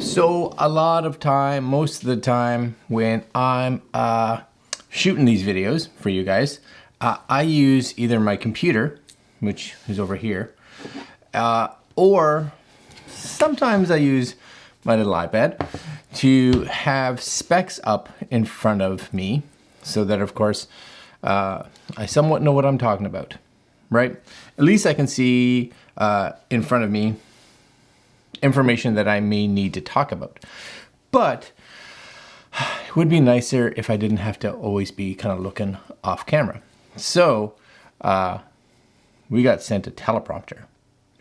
So a lot of time, most of the time when I'm shooting these videos for you guys, I use either my computer, which is over here, or sometimes I use my little iPad to have specs up in front of me so that, of course, I somewhat know what I'm talking about, right? At least I can see in front of me information that I may need to talk about. But it would be nicer if I didn't have to always be kind of looking off camera. So we got sent a teleprompter.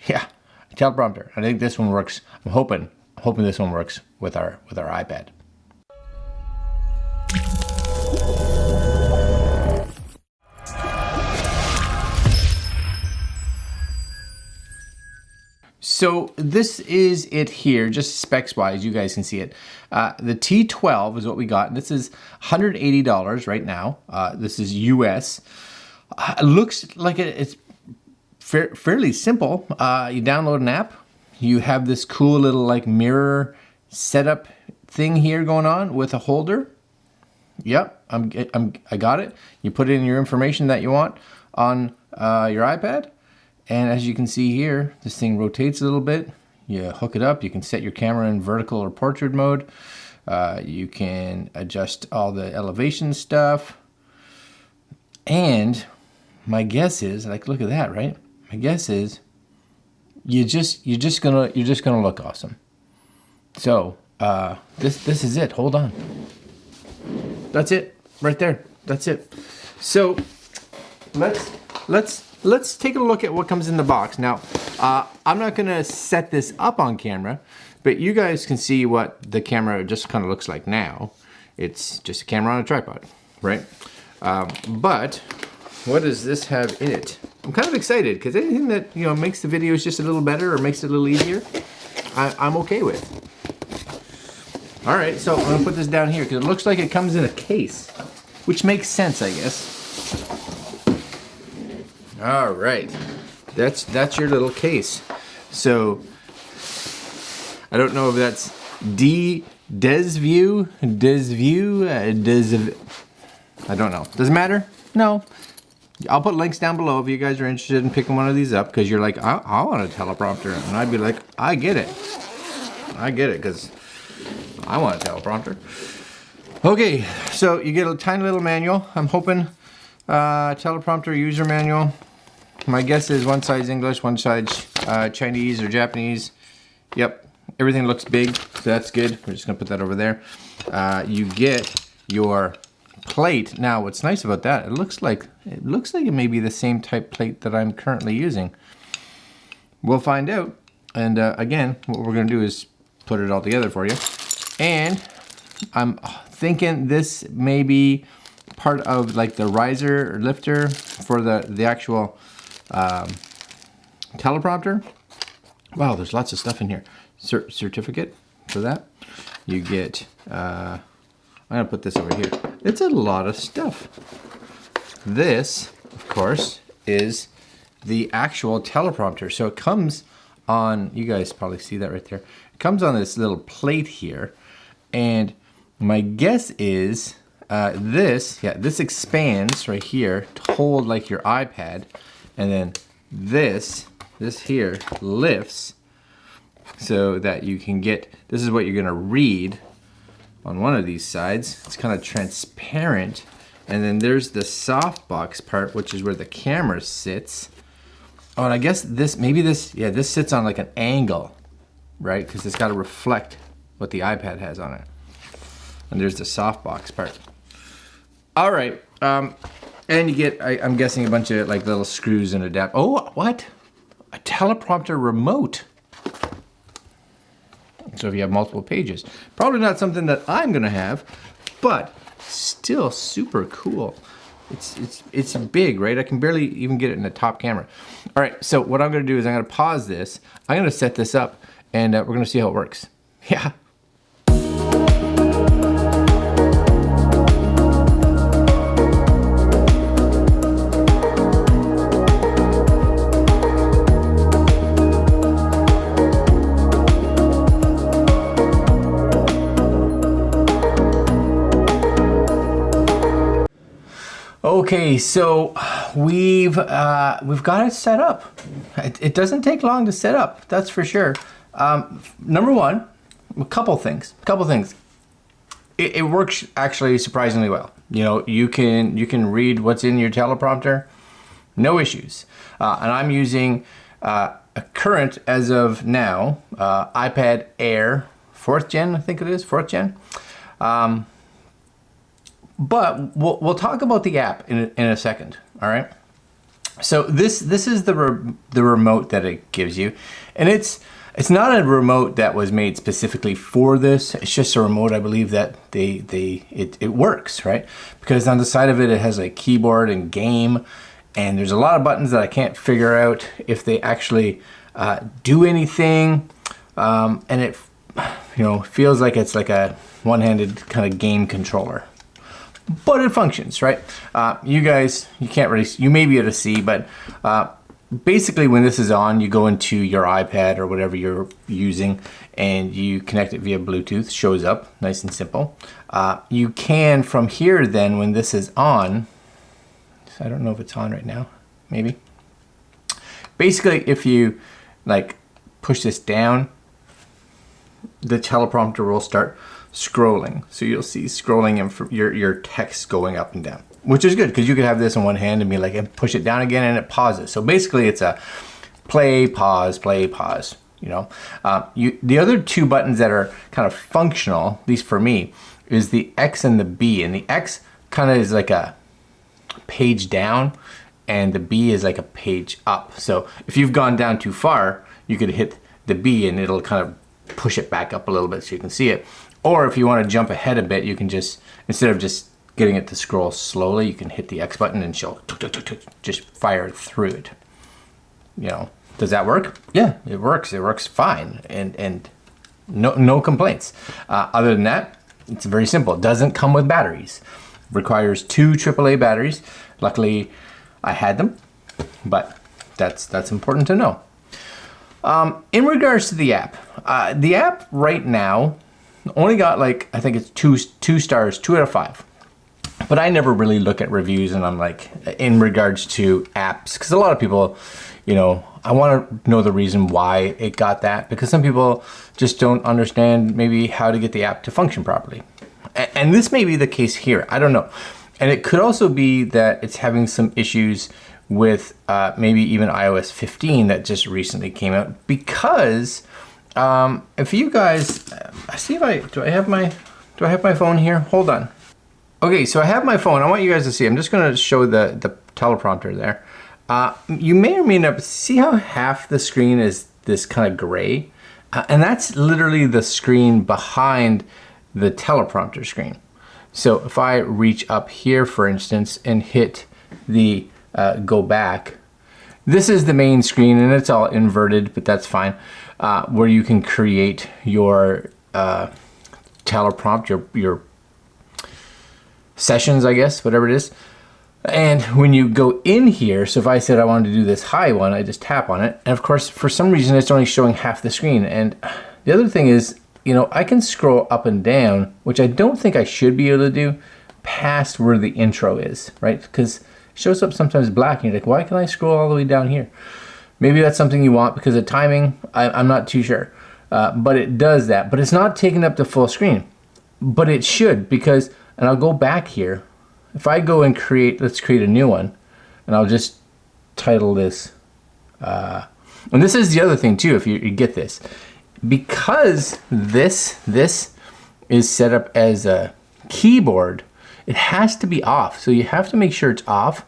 Yeah, a teleprompter. I think this one works. I'm hoping this one works with our iPad. So this is it here, just specs wise, you guys can see it. The T12 is what we got. This is $180 right now. This is US. It looks like it's fairly simple. You download an app. You have this cool little like mirror setup thing here going on with a holder. Yep, I got it. You put in your information that you want on your iPad. And as you can see here, this thing rotates a little bit. You hook it up. You can set your camera in vertical or portrait mode. You can adjust all the elevation stuff. And my guess is, like, look at that, right? My guess is, you're just gonna look awesome. So this is it. Hold on. That's it right there. That's it. So let's take a look at what comes in the box. Now, I'm not gonna set this up on camera, but you guys can see what the camera just kind of looks like now. It's just a camera on a tripod, right? But what does this have in it? I'm kind of excited because anything that, you know, makes the videos just a little better or makes it a little easier, I'm okay with. All right, so I'm gonna put this down here because it looks like it comes in a case, which makes sense, I guess. All right, that's your little case. So I don't know if that's Desview. I don't know. Does it matter? No. I'll put links down below if you guys are interested in picking one of these up because you're like, I want a teleprompter, and I'd be like, I get it, because I want a teleprompter. Okay, so you get a tiny little manual. I'm hoping teleprompter user manual. My guess is one side's English, one side's Chinese or Japanese. Yep, everything looks big, so that's good. We're just gonna put that over there. You get your plate. Now, what's nice about that? It looks like it may be the same type plate that I'm currently using. We'll find out. And again, what we're gonna do is put it all together for you. And I'm thinking this may be part of like the riser or lifter for the actual teleprompter. Wow, there's lots of stuff in here. Certificate for that. You get, I'm gonna put this over here. It's a lot of stuff. This, of course, is the actual teleprompter. So it comes on, you guys probably see that right there. It comes on this little plate here. And my guess is this expands right here to hold like your iPad, and then this here lifts so that you can get, this is what you're gonna read on one of these sides. It's kind of transparent, and then there's the softbox part, which is where the camera sits. Oh, and I guess this sits on like an angle, right? Because it's got to reflect what the iPad has on it. And there's the softbox part. All right, and you get, I'm guessing, a bunch of like little screws and adapt. Oh, what? A teleprompter remote. So if you have multiple pages, probably not something that I'm gonna have, but still super cool. It's big, right? I can barely even get it in the top camera. All right, so what I'm gonna do is I'm gonna pause this. I'm gonna set this up, and we're gonna see how it works. Yeah. Okay, so we've got it set up. It doesn't take long to set up, that's for sure. Number one, a couple things. It works actually surprisingly well. You know, you can read what's in your teleprompter, no issues. And I'm using a current, as of now, iPad Air 4th gen, I think it is, 4th gen. But we'll talk about the app in a second, all right? So this is the remote that it gives you, and it's not a remote that was made specifically for this. It's just a remote, I believe, that it works, right? Because on the side of it, it has a keyboard and game, and there's a lot of buttons that I can't figure out if they actually do anything, and it, you know, feels like it's like a one-handed kind of game controller. But it functions, right? You guys, you can't really, you may be able to see, but basically when this is on, you go into your iPad or whatever you're using and you connect it via Bluetooth, shows up, nice and simple. You can, from here then, when this is on, I don't know if it's on right now, maybe. Basically, if you like push this down, the teleprompter will start scrolling. So you'll see scrolling and your text going up and down, which is good because you could have this in one hand and be like, and push it down again and it pauses. So basically it's a play, pause, you know. The other two buttons that are kind of functional, at least for me, is the X and the B. And the X kind of is like a page down and the B is like a page up. So if you've gone down too far, you could hit the B and it'll kind of push it back up a little bit so you can see it. Or if you want to jump ahead a bit, you can just, instead of just getting it to scroll slowly, you can hit the X button and she'll just fire through it. You know, does that work? Yeah, it works. It works fine, and no complaints. Other than that, it's very simple. It doesn't come with batteries. It requires 2 AAA batteries. Luckily, I had them, but that's important to know. In regards to the app right now only got, like, I think it's two stars, 2 out of 5. But I never really look at reviews, and I'm like, in regards to apps, because a lot of people, you know, I want to know the reason why it got that, because some people just don't understand maybe how to get the app to function properly. And this may be the case here, I don't know. And it could also be that it's having some issues with maybe even iOS 15 that just recently came out, because if you guys, do I have my phone here? Hold on. Okay, so I have my phone. I want you guys to see. I'm just going to show the teleprompter there. You may or may not see how half the screen is this kind of gray, and that's literally the screen behind the teleprompter screen. So if I reach up here, for instance, and hit the go back, this is the main screen, and it's all inverted, but that's fine. Where you can create your teleprompt, your sessions, I guess, whatever it is. And when you go in here, so if I said I wanted to do this high one, I just tap on it. And of course, for some reason, it's only showing half the screen. And the other thing is, you know, I can scroll up and down, which I don't think I should be able to do, past where the intro is, right? Because it shows up sometimes black, and you're like, why can I scroll all the way down here? Maybe that's something you want because of timing. I'm not too sure. But it does that. But it's not taking up the full screen. But it should, because, and I'll go back here. If I go and let's create a new one, and I'll just title this, and this is the other thing too, if you get this, because this is set up as a keyboard, it has to be off. So you have to make sure it's off.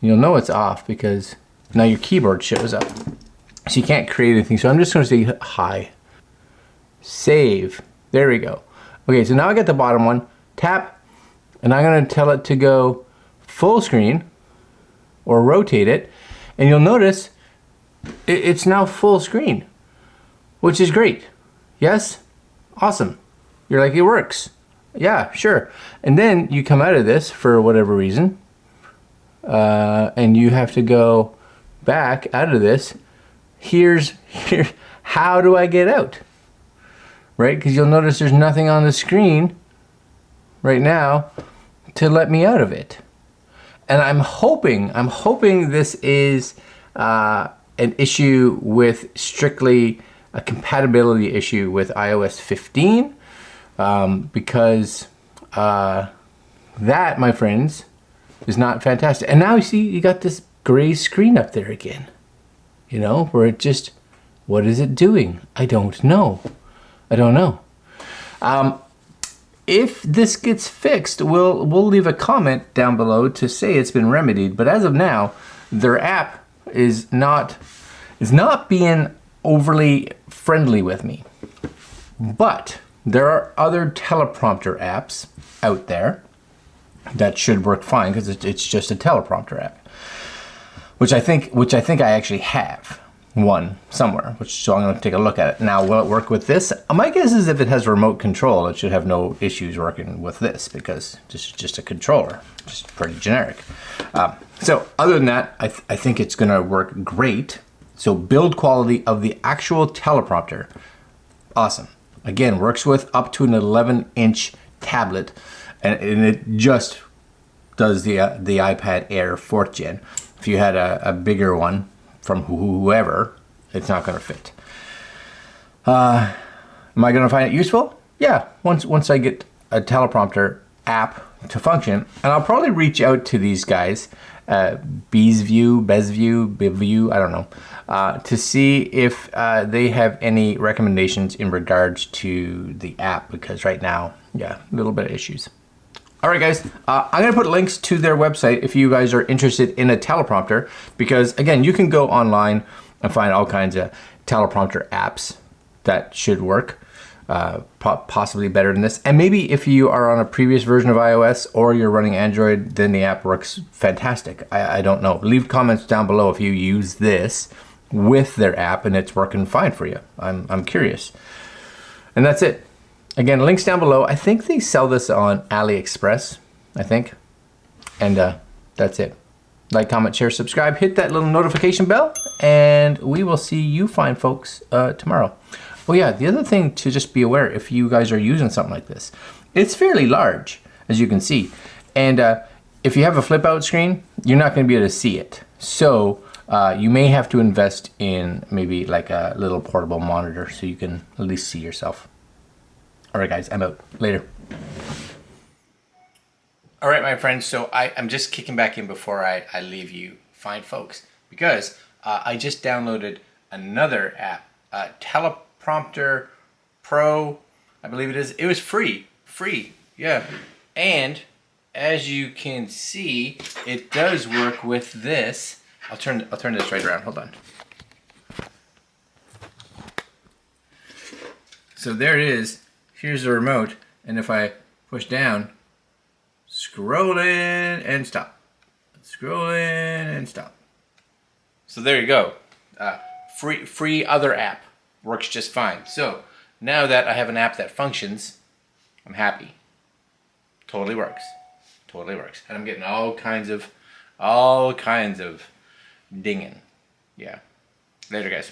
You'll know it's off because now your keyboard shows up. So you can't create anything. So I'm just going to say hi, save. There we go. Okay, so now I got the bottom one. Tap. And I'm going to tell it to go full screen or rotate it. And you'll notice it's now full screen, which is great. Yes? Awesome. You're like, it works. Yeah, sure. And then you come out of this for whatever reason. And you have to go back out of this. Here, how do I get out? Right? Because you'll notice there's nothing on the screen right now to let me out of it. And I'm hoping this is an issue with strictly a compatibility issue with iOS 15, because that, my friends, is not fantastic. And now you see you got this gray screen up there again, you know, where it just, what is it doing? I don't know. I don't know. If this gets fixed, we'll leave a comment down below to say it's been remedied. But as of now, their app is not being overly friendly with me. But there are other teleprompter apps out there that should work fine, because it's just a teleprompter app, which I think I actually have one somewhere, so I'm going to take a look at it. Now, will it work with this? My guess is if it has remote control, it should have no issues working with this, because this is just a controller, just pretty generic. So other than that, I think it's going to work great. So build quality of the actual teleprompter, awesome. Again, works with up to an 11-inch tablet, and it just does the iPad Air 4th Gen. If you had a bigger one from whoever, it's not going to fit. Am I going to find it useful? Yeah, once I get a teleprompter app to function, and I'll probably reach out to these guys, Desview, Biview, I don't know, to see if they have any recommendations in regards to the app, because right now, yeah, a little bit of issues. All right, guys, I'm going to put links to their website if you guys are interested in a teleprompter, because, again, you can go online and find all kinds of teleprompter apps that should work, possibly better than this. And maybe if you are on a previous version of iOS or you're running Android, then the app works fantastic. I don't know. Leave comments down below if you use this with their app and it's working fine for you. I'm curious. And that's it. Again, links down below. I think they sell this on AliExpress, I think. And that's it. Like, comment, share, subscribe, hit that little notification bell, and we will see you fine folks tomorrow. Oh yeah, the other thing to just be aware, if you guys are using something like this, it's fairly large, as you can see. And if you have a flip out screen, you're not gonna be able to see it. So you may have to invest in maybe like a little portable monitor so you can at least see yourself. All right, guys, I'm out. Later. All right, my friends, so I'm just kicking back in before I leave you fine folks, because I just downloaded another app, Teleprompter Pro, I believe it is. It was free, yeah. And as you can see, it does work with this. I'll turn this right around, hold on. So there it is. Here's the remote, and if I push down, scroll in and stop. Scroll in and stop. So there you go. Free other app. Works just fine. So now that I have an app that functions, I'm happy. Totally works. Totally works. And I'm getting all kinds of dinging. Yeah. Later, guys.